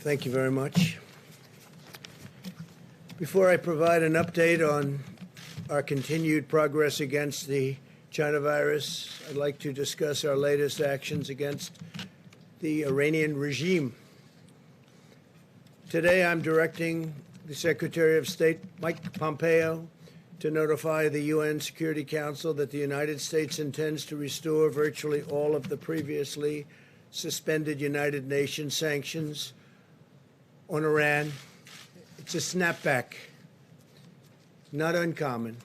Thank you very much. Before I provide an update on our continued progress against the China virus, I'd like to discuss our latest actions against the Iranian regime. Today, I'm directing the Secretary of State, Mike Pompeo, to notify the UN Security Council that the United States intends to restore virtually all of the previously suspended United Nations sanctions on Iran. It's a snapback, not uncommon.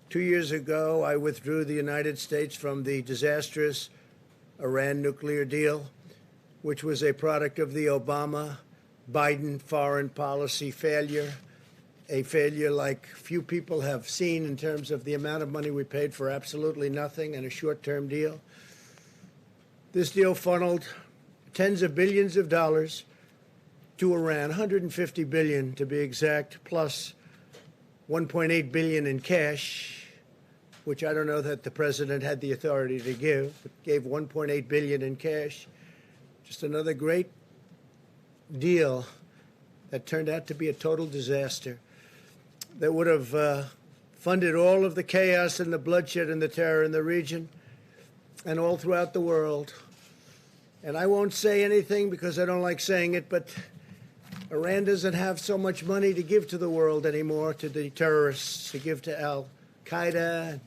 2 years ago, I withdrew the United States from the disastrous Iran nuclear deal, which was a product of the Obama-Biden foreign policy failure, a failure like few people have seen in terms of the amount of money we paid for absolutely nothing and a short-term deal. This deal funneled tens of billions of dollars to Iran, 150 billion to be exact, plus 1.8 billion in cash, which I don't know that the president had the authority to give, but gave 1.8 billion in cash. Just another great deal that turned out to be a total disaster that would have funded all of the chaos and the bloodshed and the terror in the region and all throughout the world. And I won't say anything because I don't like saying it, but Iran doesn't have so much money to give to the world anymore, to the terrorists, to give to Al-Qaeda and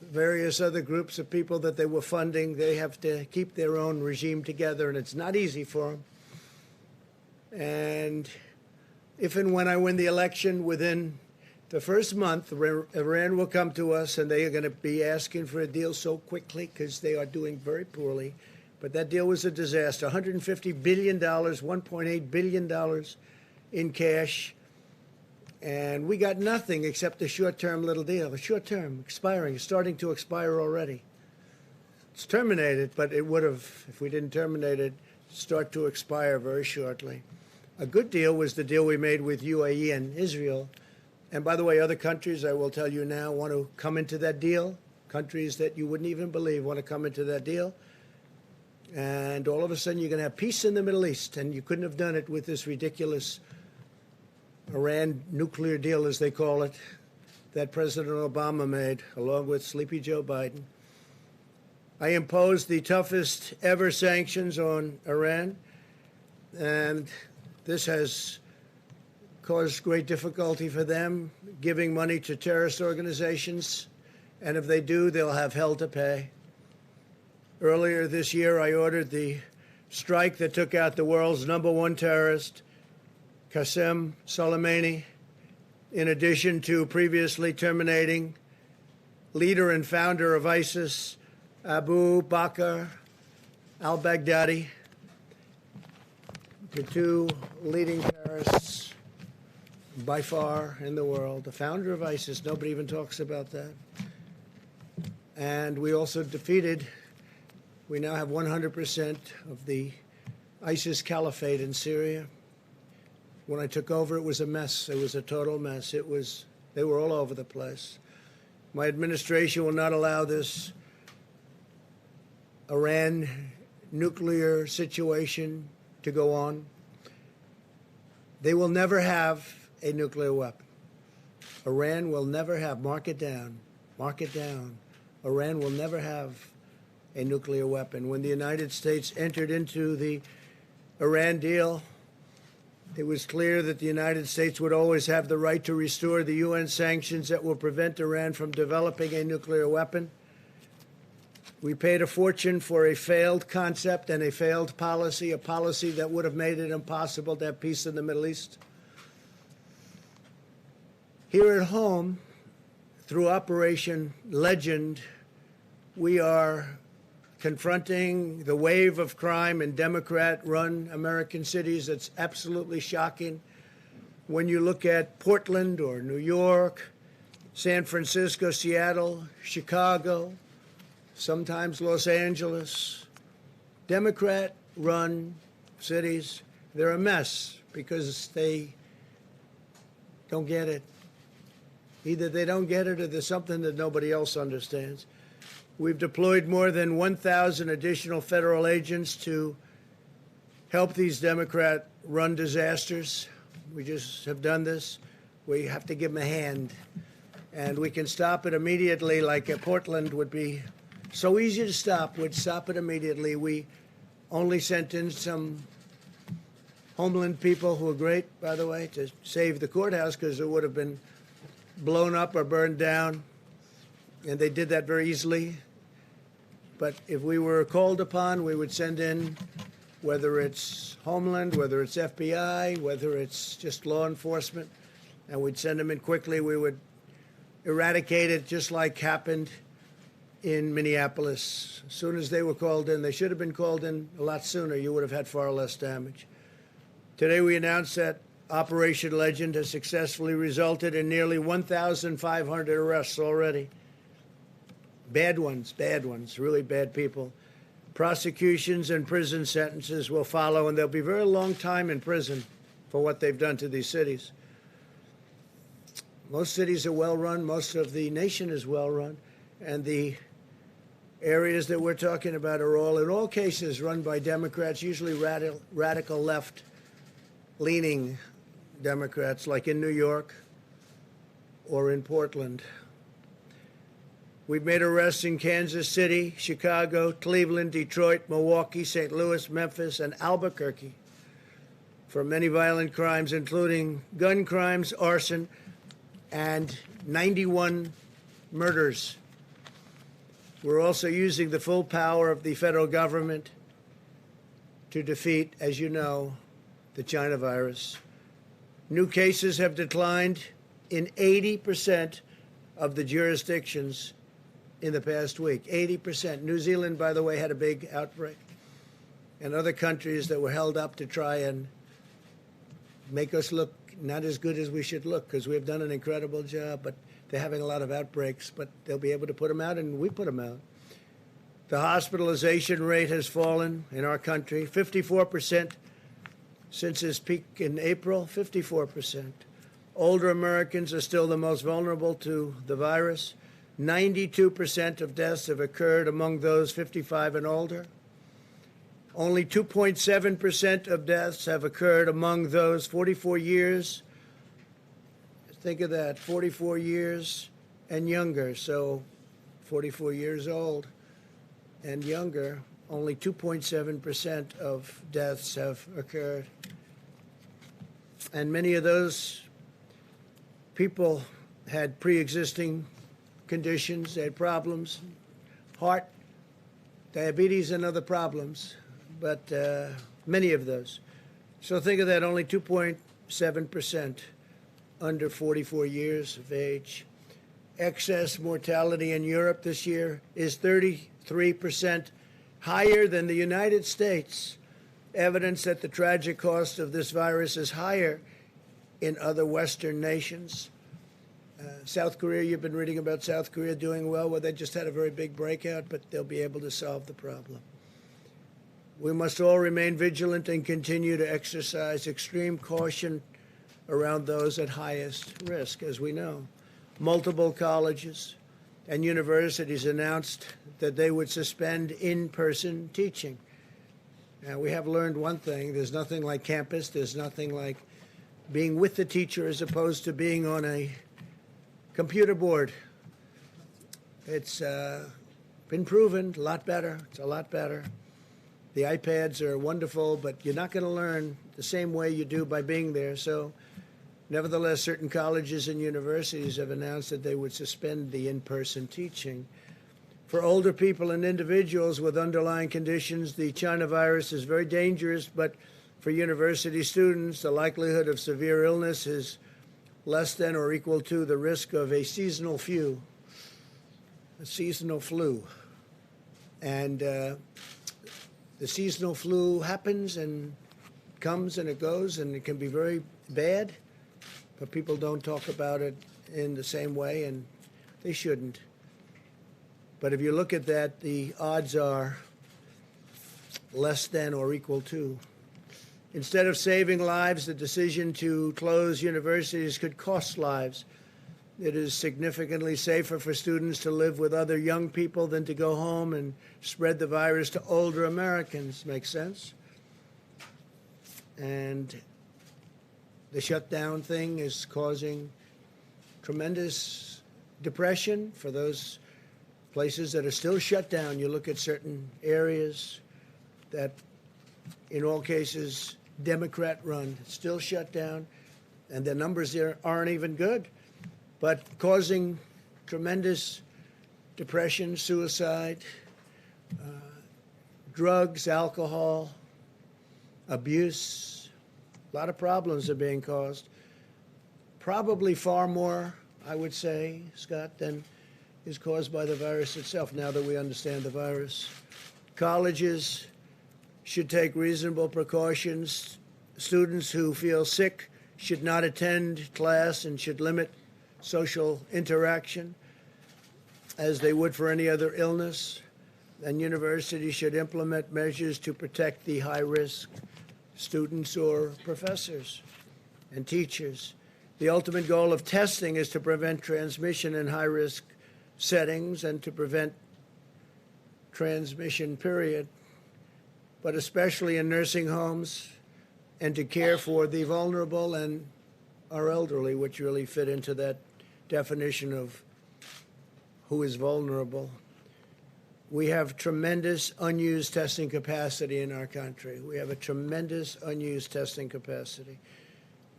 various other groups of people that they were funding. They have to keep their own regime together, and it's not easy for them. And if and when I win the election, within the first month, Iran will come to us, and they are going to be asking for a deal so quickly because they are doing very poorly. But that deal was a disaster. $150 billion, $1.8 billion in cash. And we got nothing except a short-term little deal. A short-term, expiring, starting to expire already. It's terminated, but it would have, if we didn't terminate it, start to expire very shortly. A good deal was the deal we made with UAE and Israel. And by the way, other countries, I will tell you now, want to come into that deal. Countries that you wouldn't even believe want to come into that deal. And all of a sudden, you're going to have peace in the Middle East. And you couldn't have done it with this ridiculous Iran nuclear deal, as they call it, that President Obama made, along with Sleepy Joe Biden. I imposed the toughest ever sanctions on Iran. And this has caused great difficulty for them, giving money to terrorist organizations. And if they do, they'll have hell to pay. Earlier this year, I ordered the strike that took out the world's #1 terrorist, Qasem Soleimani, in addition to previously terminating leader and founder of ISIS, Abu Bakr al-Baghdadi, the two leading terrorists by far in the world. The founder of ISIS, nobody even talks about that. And we also defeated, we now have 100% of the ISIS caliphate in Syria. When I took over, it was a mess. It was a total mess. They were all over the place. My administration will not allow this Iran nuclear situation to go on. They will never have a nuclear weapon. Iran will never have, mark it down, Iran will never have a nuclear weapon. When the United States entered into the Iran deal, it was clear that the United States would always have the right to restore the UN sanctions that will prevent Iran from developing a nuclear weapon. We paid a fortune for a failed concept and a failed policy, a policy that would have made it impossible to have peace in the Middle East. Here at home, through Operation Legend, we are confronting the wave of crime in Democrat-run American cities. That's absolutely shocking. When you look at Portland or New York, San Francisco, Seattle, Chicago, sometimes Los Angeles, Democrat-run cities, they're a mess because they don't get it. Either they don't get it or there's something that nobody else understands. We've deployed more than 1,000 additional federal agents to help these Democrat-run disasters. We just have done this. We have to give them a hand. And we can stop it immediately, like Portland would be so easy to stop. We'd stop it immediately. We only sent in some Homeland people who were great, by the way, to save the courthouse because it would have been blown up or burned down. And they did that very easily. But if we were called upon, we would send in, whether it's Homeland, whether it's FBI, whether it's just law enforcement, and we'd send them in quickly. We would eradicate it just like happened in Minneapolis. As soon as they were called in, they should have been called in a lot sooner. You would have had far less damage. Today we announced that Operation Legend has successfully resulted in nearly 1,500 arrests already. Bad ones, really bad people. Prosecutions and prison sentences will follow, and they'll be a very long time in prison for what they've done to these cities. Most cities are well run. Most of the nation is well run. And the areas that we're talking about are all, in all cases, run by Democrats, usually radical left-leaning Democrats, like in New York or in Portland. We've made arrests in Kansas City, Chicago, Cleveland, Detroit, Milwaukee, St. Louis, Memphis, and Albuquerque for many violent crimes, including gun crimes, arson, and 91 murders. We're also using the full power of the federal government to defeat, as you know, the China virus. New cases have declined in 80% of the jurisdictions in the past week. 80%. New Zealand, by the way, had a big outbreak. And other countries that were held up to try and make us look not as good as we should look, because we've done an incredible job, but they're having a lot of outbreaks, but they'll be able to put them out, and we put them out. The hospitalization rate has fallen in our country, 54% since its peak in April, 54%. Older Americans are still the most vulnerable to the virus. 92% of deaths have occurred among those 55 and older. Only 2.7% of deaths have occurred among those 44 years. Think of that, 44 years and younger. So 44 years old and younger, only 2.7% of deaths have occurred. And many of those people had pre-existing conditions, they had problems, heart, diabetes, and other problems, but many of those. So think of that, only 2.7% under 44 years of age. Excess mortality in Europe this year is 33% higher than the United States. Evidence that the tragic cost of this virus is higher in other Western nations. South Korea, you've been reading about South Korea doing well. Well, they just had a very big breakout, but they'll be able to solve the problem. We must all remain vigilant and continue to exercise extreme caution around those at highest risk. As we know, multiple colleges and universities announced that they would suspend in-person teaching. Now, we have learned one thing. There's nothing like campus. There's nothing like being with the teacher as opposed to being on a computer board. It's been proven a lot better. It's a lot better. The iPads are wonderful, but you're not going to learn the same way you do by being there. So, nevertheless, certain colleges and universities have announced that they would suspend the in-person teaching. For older people and individuals with underlying conditions, the China virus is very dangerous, but for university students, the likelihood of severe illness is less than or equal to the risk of a seasonal flu. And the seasonal flu happens and comes and it goes, and it can be very bad, but people don't talk about it in the same way, and they shouldn't. But if you look at that, the odds are less than or equal to. Instead of saving lives, the decision to close universities could cost lives. It is significantly safer for students to live with other young people than to go home and spread the virus to older Americans. Make sense? And the shutdown thing is causing tremendous depression for those places that are still shut down. You look at certain areas that, in all cases, Democrat-run, still shut down, and the numbers there aren't even good, but causing tremendous depression, suicide, drugs, alcohol, abuse. A lot of problems are being caused. Probably far more, I would say, Scott, than is caused by the virus itself, now that we understand the virus. Colleges should take reasonable precautions. Students who feel sick should not attend class and should limit social interaction as they would for any other illness. And universities should implement measures to protect the high-risk students or professors and teachers. The ultimate goal of testing is to prevent transmission in high-risk settings and to prevent transmission, period, but especially in nursing homes, and to care for the vulnerable and our elderly, which really fit into that definition of who is vulnerable. We have tremendous unused testing capacity in our country. We have a tremendous unused testing capacity.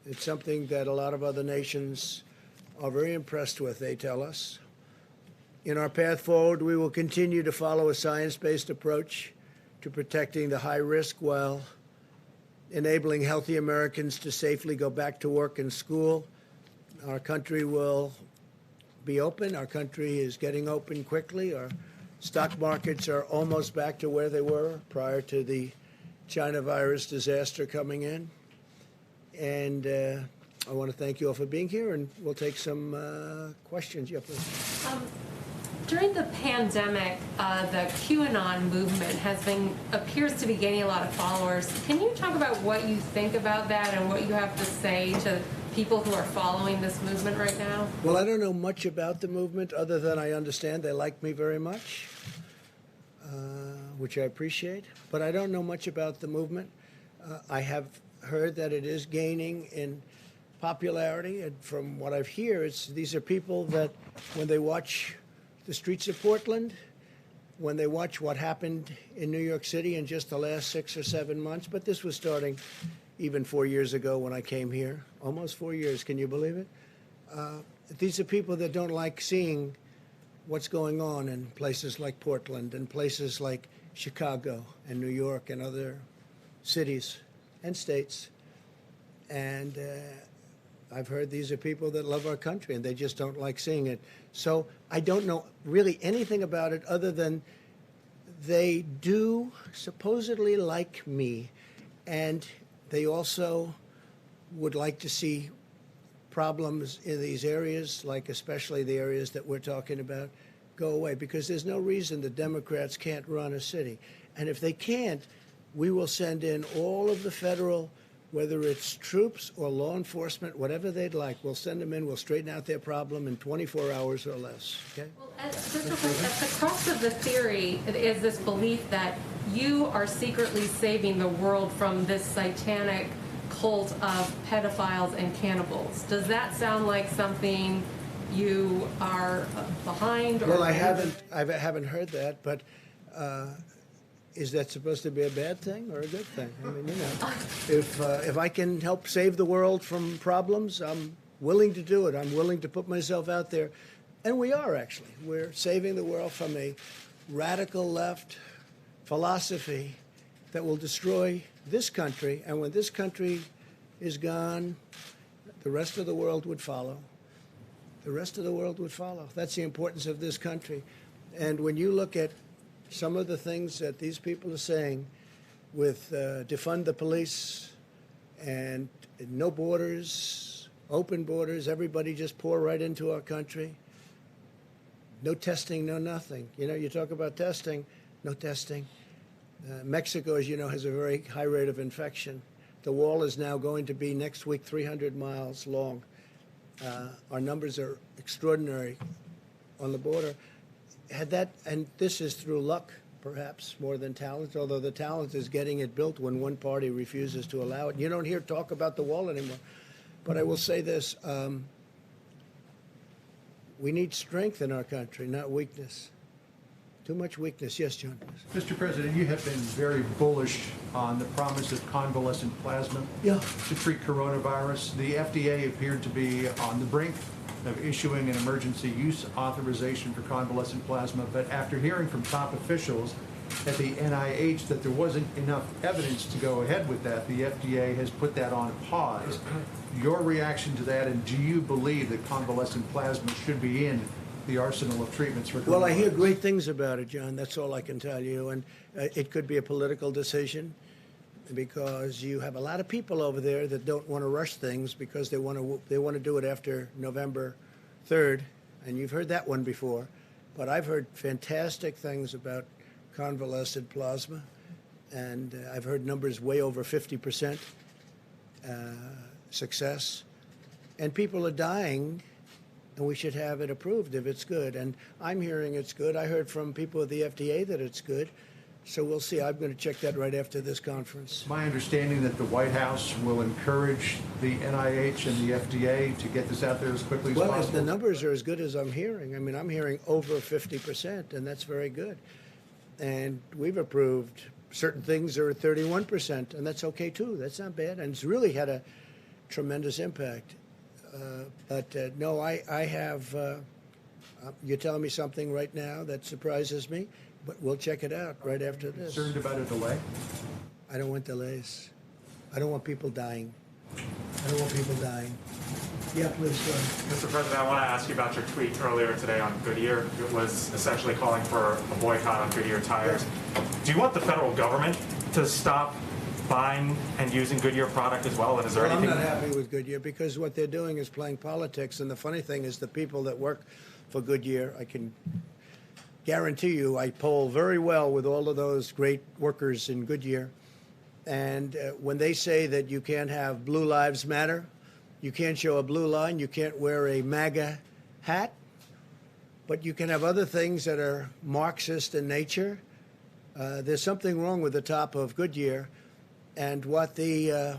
It's something that a lot of other nations are very impressed with, they tell us. In our path forward, we will continue to follow a science-based approach to protecting the high risk while enabling healthy Americans to safely go back to work and school. Our country will be open. Our country is getting open quickly. Our stock markets are almost back to where they were prior to the China virus disaster coming in. And I want to thank you all for being here, and we'll take some questions. Yeah, please. During the pandemic, the QAnon movement appears to be gaining a lot of followers. Can you talk about what you think about that and what you have to say to people who are following this movement right now? Well, I don't know much about the movement other than I understand they like me very much, which I appreciate. But I don't know much about the movement. I have heard that it is gaining in popularity, and from what I've heard, these are people that when they watch the streets of Portland, when they watch what happened in New York City in just the last 6 or 7 months, but this was starting even 4 years ago when I came here, almost 4 years, can you believe it? These are people that don't like seeing what's going on in places like Portland and places like Chicago and New York and other cities and states. And I've heard these are people that love our country and they just don't like seeing it. So I don't know really anything about it other than they do supposedly like me, and they also would like to see problems in these areas, like especially the areas that we're talking about, go away, because there's no reason the Democrats can't run a city. And if they can't, we will send in all of the federal, whether it's troops or law enforcement, whatever they'd like. We'll send them in. We'll straighten out their problem in 24 hours or less. Okay? Well, just real quick, at the crux of the theory is this belief that you are secretly saving the world from this satanic cult of pedophiles and cannibals. Does that sound like something you are behind? Well, I haven't heard that, but is that supposed to be a bad thing or a good thing? I mean, you know, if I can help save the world from problems, I'm willing to do it. I'm willing to put myself out there. And we are, actually. We're saving the world from a radical left philosophy that will destroy this country. And when this country is gone, the rest of the world would follow. The rest of the world would follow. That's the importance of this country. And when you look at some of the things that these people are saying with defund the police and no borders, open borders, everybody just pour right into our country. No testing, no nothing. You know, you talk about testing, no testing. Mexico, as you know, has a very high rate of infection. The wall is now going to be next week 300 miles long. Our numbers are extraordinary on the border. Had that, and this is through luck perhaps more than talent, although the talent is getting it built when one party refuses to allow it. You don't hear talk about the wall anymore. But I will say this, we need strength in our country, not weakness. Too much weakness. Yes, John. Mr. President, you have been very bullish on the promise of convalescent plasma to treat coronavirus. The FDA appeared to be on the brink of issuing an emergency use authorization for convalescent plasma, but after hearing from top officials at the NIH that there wasn't enough evidence to go ahead with that, the FDA has put that on pause. Your reaction to that, and do you believe that convalescent plasma should be in the arsenal of treatments for coronavirus? Well, I hear great things about it, John. That's all I can tell you. And it could be a political decision because you have a lot of people over there that don't want to rush things because they want to do it after November 3rd. And you've heard that one before. But I've heard fantastic things about convalescent plasma. And I've heard numbers way over 50% success. And people are dying. And we should have it approved if it's good. And I'm hearing it's good. I heard from people at the FDA that it's good. So we'll see. I'm going to check that right after this conference. My understanding that the White House will encourage the NIH and the FDA to get this out there as quickly as possible. Well, the numbers are as good as I'm hearing. I mean, I'm hearing over 50%, and that's very good. And we've approved certain things that are at 31%, and that's okay, too. That's not bad. And it's really had a tremendous impact. No, I have, you're telling me something right now that surprises me, but we'll check it out right after this. Concerned about a delay? I don't want delays. I don't want people dying. I don't want people dying. Yeah, please go ahead. Mr. President, I want to ask you about your tweet earlier today on Goodyear. It was essentially calling for a boycott on Goodyear tires. Do you want the federal government to stop buying and using Goodyear product as well? And is there anything? I'm not happy with Goodyear because what they're doing is playing politics. And the funny thing is the people that work for Goodyear, I can guarantee you, I poll very well with all of those great workers in Goodyear. And when they say that you can't have Blue Lives Matter, you can't show a blue line, you can't wear a MAGA hat, but you can have other things that are Marxist in nature, there's something wrong with the top of Goodyear. And what the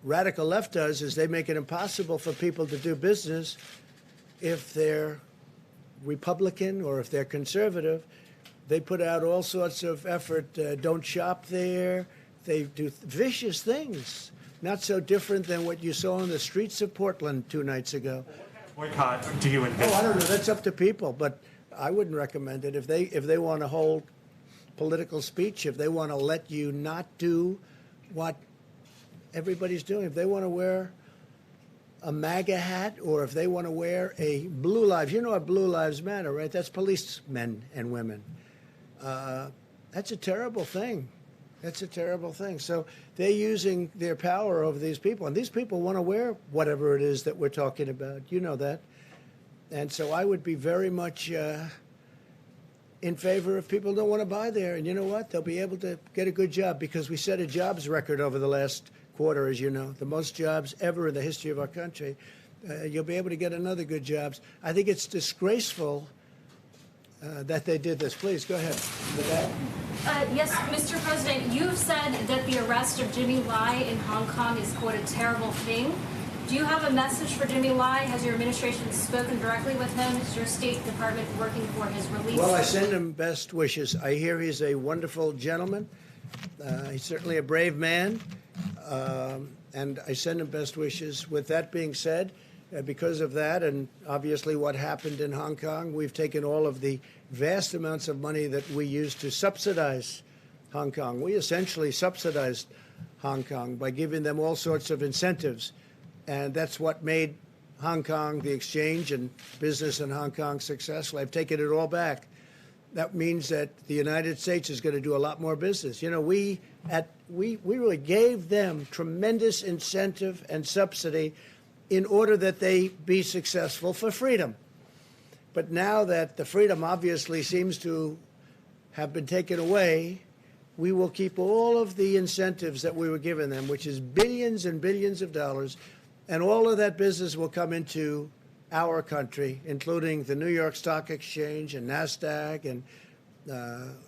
radical left does is they make it impossible for people to do business if they're Republican or if they're conservative. They put out all sorts of effort, don't shop there. They do vicious things, not so different than what you saw on the streets of Portland 2 nights ago. What kind of boycott do you envision? Oh, I don't know. That's up to people, but I wouldn't recommend it. If they want to hold political speech, if they want to let you not do what everybody's doing, if they want to wear a MAGA hat or if they want to wear a Blue Lives, you know what Blue Lives Matter, right? That's policemen and women. That's a terrible thing. That's a terrible thing. So they're using their power over these people, and these people want to wear whatever it is that we're talking about. You know that. And so I would be very much in favor if people don't want to buy there. And you know what? They'll be able to get a good job because we set a jobs record over the last quarter, as you know, the most jobs ever in the history of our country. You'll be able to get another good jobs. I think it's disgraceful that they did this. Please, go ahead. Yes, Mr. President, you've said that the arrest of Jimmy Lai in Hong Kong is, quote, a terrible thing. Do you have a message for Jimmy Lai? Has your administration spoken directly with him? Is your State Department working for his release? Well, I send him best wishes. I hear he's a wonderful gentleman. He's certainly a brave man, and I send him best wishes. With that being said, because of that and obviously what happened in Hong Kong, we've taken all of the vast amounts of money that we used to subsidize Hong Kong. We essentially subsidized Hong Kong by giving them all sorts of incentives. And that's what made Hong Kong, the exchange and business in Hong Kong, successful. I've taken it all back. That means that the United States is going to do a lot more business. You know, we really gave them tremendous incentive and subsidy in order that they be successful for freedom. But now that the freedom obviously seems to have been taken away, we will keep all of the incentives that we were giving them, which is billions and billions of dollars, and all of that business will come into our country, including the New York Stock Exchange and NASDAQ and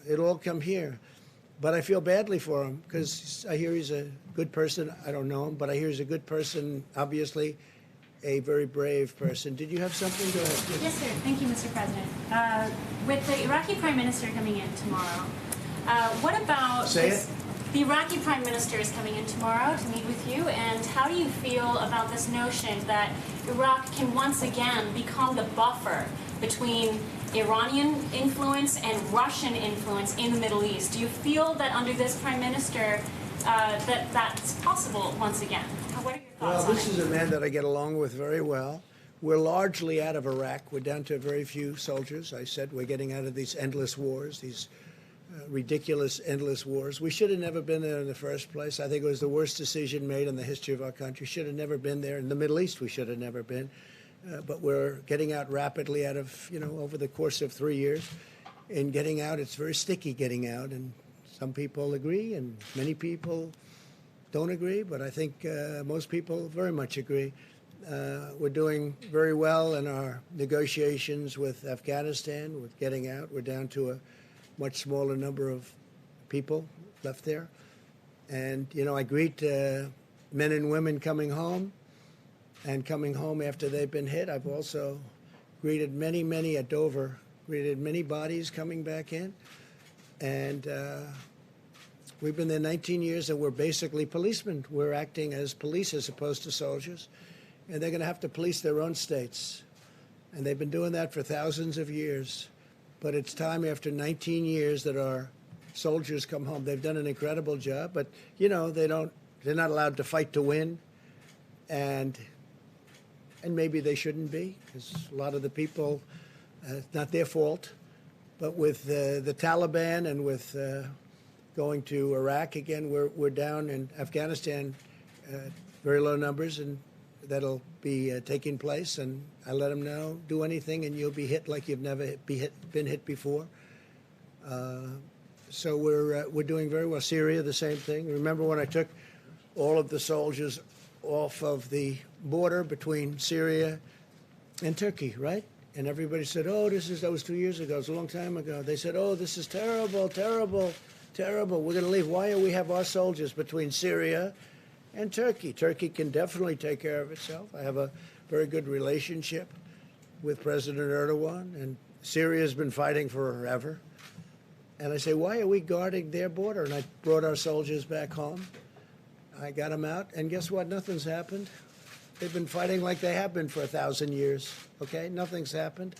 It'll all come here. But I feel badly for him because I hear he's a good person. I don't know him, but I hear he's a good person, obviously a very brave person. Did you have something to ask? Yes, sir. Thank you, Mr. President. With the Iraqi Prime Minister coming in tomorrow, what about Say it. The Iraqi Prime Minister is coming in tomorrow to meet with you, and how do you feel about this notion that Iraq can once again become the buffer between Iranian influence and Russian influence in the Middle East? Do you feel that under this Prime Minister that that's possible once again? What are your thoughts Well, on this it? is a man that I get along with very well. We're largely out of Iraq. We're down to very few soldiers. I said we're getting out of these endless wars, these ridiculous endless wars. We should have never been there in the first place. I think it was the worst decision made in the history of our country. Should have never been there. In the Middle East, we should have never been. But we're getting out rapidly out of, over the course of 3 years. In getting out, it's very sticky getting out. And some people agree and many people don't agree. But I think most people very much agree. We're doing very well in our negotiations with Afghanistan, with getting out. We're down to a much smaller number of people left there. And, I greet men and women coming home and coming home after they've been hit. I've also greeted many at Dover, greeted many bodies coming back in. And we've been there 19 years, and we're basically policemen. We're acting as police as opposed to soldiers. And they're going to have to police their own states. And they've been doing that for thousands of years. But it's time after 19 years that our soldiers come home. They've done an incredible job, but they're not allowed to fight to win, and maybe they shouldn't be, because a lot of the people, it's not their fault. But with the Taliban and with going to Iraq again, we're down in Afghanistan, very low numbers, and that'll be taking place. And I let them know, do anything and you'll be hit like you've never been hit before. So we're doing very well. Syria, the same thing. Remember when I took all of the soldiers off of the border between Syria and Turkey, right? And everybody said, oh, that was 2 years ago. It was a long time ago. They said, oh, this is terrible, terrible, terrible. We're going to leave. Why do we have our soldiers between Syria and Turkey? Turkey can definitely take care of itself. I have a very good relationship with President Erdogan, and Syria has been fighting forever. And I say, why are we guarding their border? And I brought our soldiers back home. I got them out, and guess what? Nothing's happened. They've been fighting like they have been for 1,000 years, okay? Nothing's happened,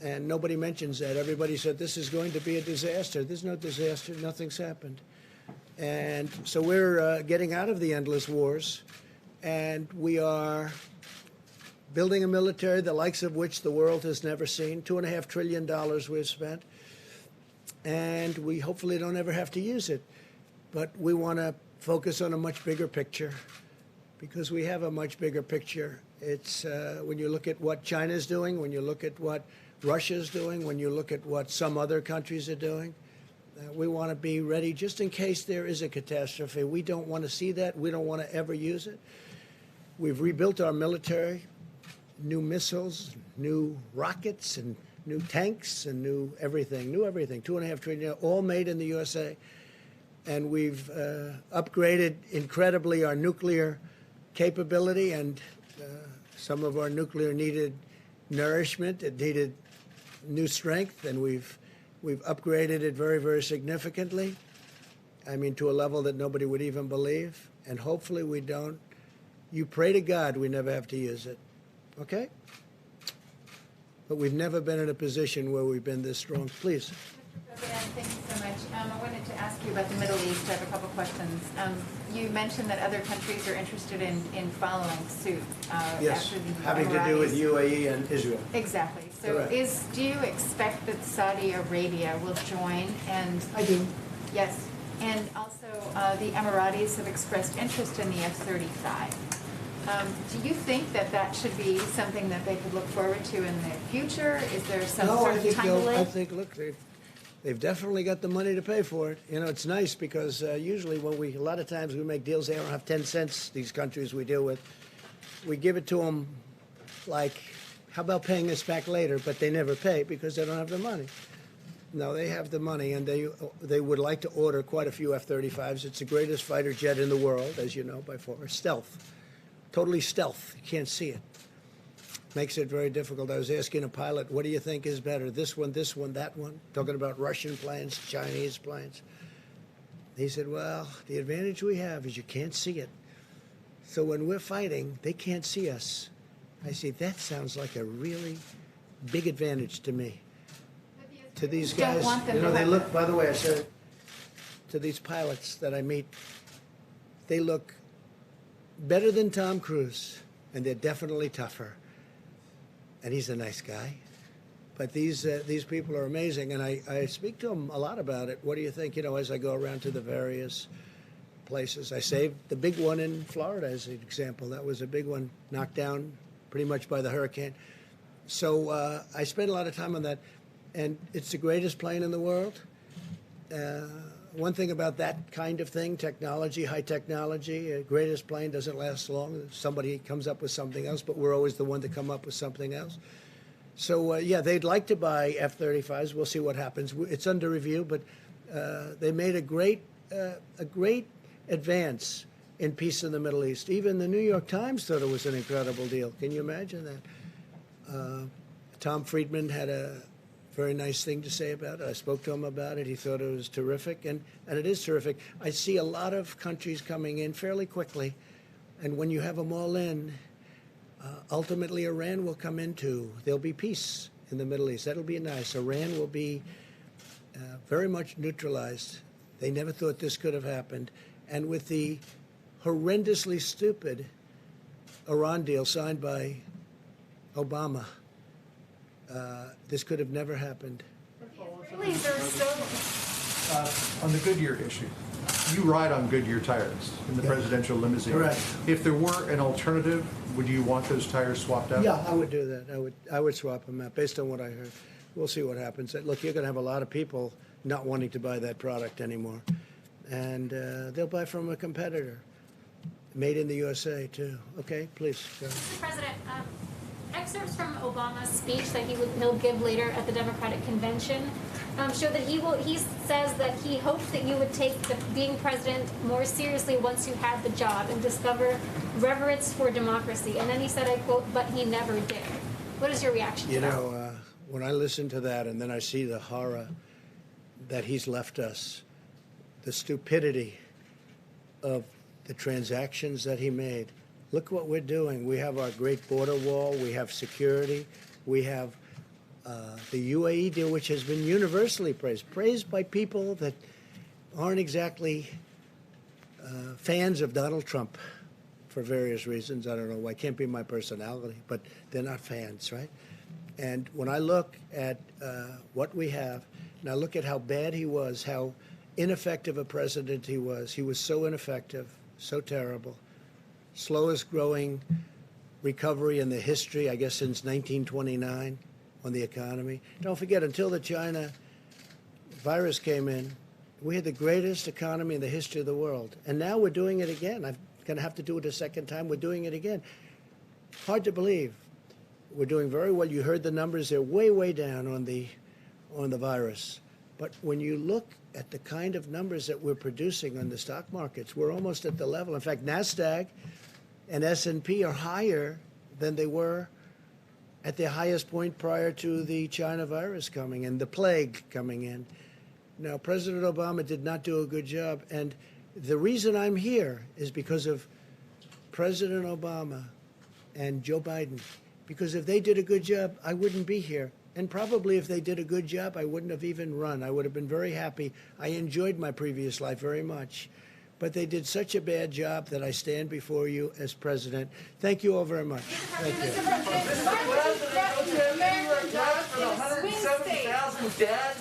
and nobody mentions that. Everybody said this is going to be a disaster. There's no disaster. Nothing's happened. And so we're getting out of the endless wars, and we are building a military the likes of which the world has never seen. $2.5 trillion we've spent, and we hopefully don't ever have to use it. But we want to focus on a much bigger picture, because we have a much bigger picture. It's when you look at what China's doing, when you look at what Russia's doing, when you look at what some other countries are doing, we want to be ready just in case there is a catastrophe. We don't want to see that. We don't want to ever use it. We've rebuilt our military, new missiles, new rockets, and new tanks, and new everything. $2.5 trillion, all made in the USA. And we've upgraded incredibly our nuclear capability, and some of our nuclear needed nourishment. It needed new strength, and we've upgraded it very, very significantly. I mean, to a level that nobody would even believe. And hopefully we don't. You pray to God we never have to use it, okay? But we've never been in a position where we've been this strong. Please. President, thank you so much. I wanted to ask you about the Middle East. I have a couple questions. You mentioned that other countries are interested in following suit. Yes, after the having to do with Emiratis. UAE and Israel. Exactly. So Correct. do you expect that Saudi Arabia will join? And I do. yes. And also the Emiratis have expressed interest in the F-35. Do you think that should be something that they could look forward to in the future? Is there some sort of time delay? I think, look, they've definitely got the money to pay for it. It's nice because usually when a lot of times we make deals, they don't have 10 cents, these countries we deal with. We give it to them like, how about paying us back later? But they never pay because they don't have the money. No, they have the money, and they would like to order quite a few F-35s. It's the greatest fighter jet in the world, as you know, by far. Stealth. Totally stealth. You can't see it. Makes it very difficult. I was asking a pilot, what do you think is better? This one, that one? Talking about Russian planes, Chinese planes. He said, well, the advantage we have is you can't see it. So when we're fighting, they can't see us. I say, that sounds like a really big advantage to me. To these Don't guys, want them you know, to they have look, by the way, I said it, to these pilots that I meet, they look better than Tom Cruise, and they're definitely tougher. And he's a nice guy. But these people are amazing, and I speak to them a lot about it. What do you think, you know, as I go around to the various places? I saved the big one in Florida as an example. That was a big one, knocked down pretty much by the hurricane. So I spent a lot of time on that, and it's the greatest plane in the world. One thing about that kind of thing, technology, high technology, greatest plane doesn't last long. Somebody comes up with something else, but we're always the one to come up with something else. So, yeah, they'd like to buy F-35s. We'll see what happens. It's under review, but they made a great advance in peace in the Middle East. Even the New York Times thought it was an incredible deal. Can you imagine that? Tom Friedman had a very nice thing to say about it. I spoke to him about it. He thought it was terrific, and it is terrific. I see a lot of countries coming in fairly quickly, and when you have them all in, ultimately Iran will come into. There'll be peace in the Middle East. That'll be nice. Iran will be very much neutralized. They never thought this could have happened. And with the horrendously stupid Iran deal signed by Obama, this could have never happened. Israelis are so. On the Goodyear issue, you ride on Goodyear tires in the presidential limousine. Correct. If there were an alternative, would you want those tires swapped out? Yeah, I would do that. I would swap them out based on what I heard. We'll see what happens. Look, you're going to have a lot of people not wanting to buy that product anymore, and they'll buy from a competitor, made in the USA too. Okay, please go. Mr. President, excerpts from Obama's speech that he'll give later at the Democratic Convention show that he says that he hoped that you would take being president more seriously once you had the job and discover reverence for democracy. And then he said, I quote, "but he never did." What is your reaction to that? You know, when I listen to that and then I see the horror that he's left us, the stupidity of the transactions that he made. Look what we're doing. We have our great border wall. We have security. We have the UAE deal, which has been universally praised by people that aren't exactly fans of Donald Trump for various reasons. I don't know why. It can't be my personality, but they're not fans, right? And when I look at what we have, and I look at how bad he was, how ineffective a president he was so ineffective, so terrible. Slowest growing recovery in the history, I guess, since 1929 on the economy. Don't forget, until the China virus came in, we had the greatest economy in the history of the world. And now we're doing it again. I'm going to have to do it a second time. We're doing it again. Hard to believe. We're doing very well. You heard the numbers. They're way, way down on the virus. But when you look at the kind of numbers that we're producing on the stock markets, we're almost at the level. In fact, NASDAQ and S&P are higher than they were at their highest point prior to the China virus coming and the plague coming in. Now, President Obama did not do a good job. And the reason I'm here is because of President Obama and Joe Biden. Because if they did a good job, I wouldn't be here. And probably if they did a good job, I wouldn't have even run. I would have been very happy. I enjoyed my previous life very much. But they did such a bad job that I stand before you as president. Thank you all very much. Thank you. Mr. President, for the 170,000 dead?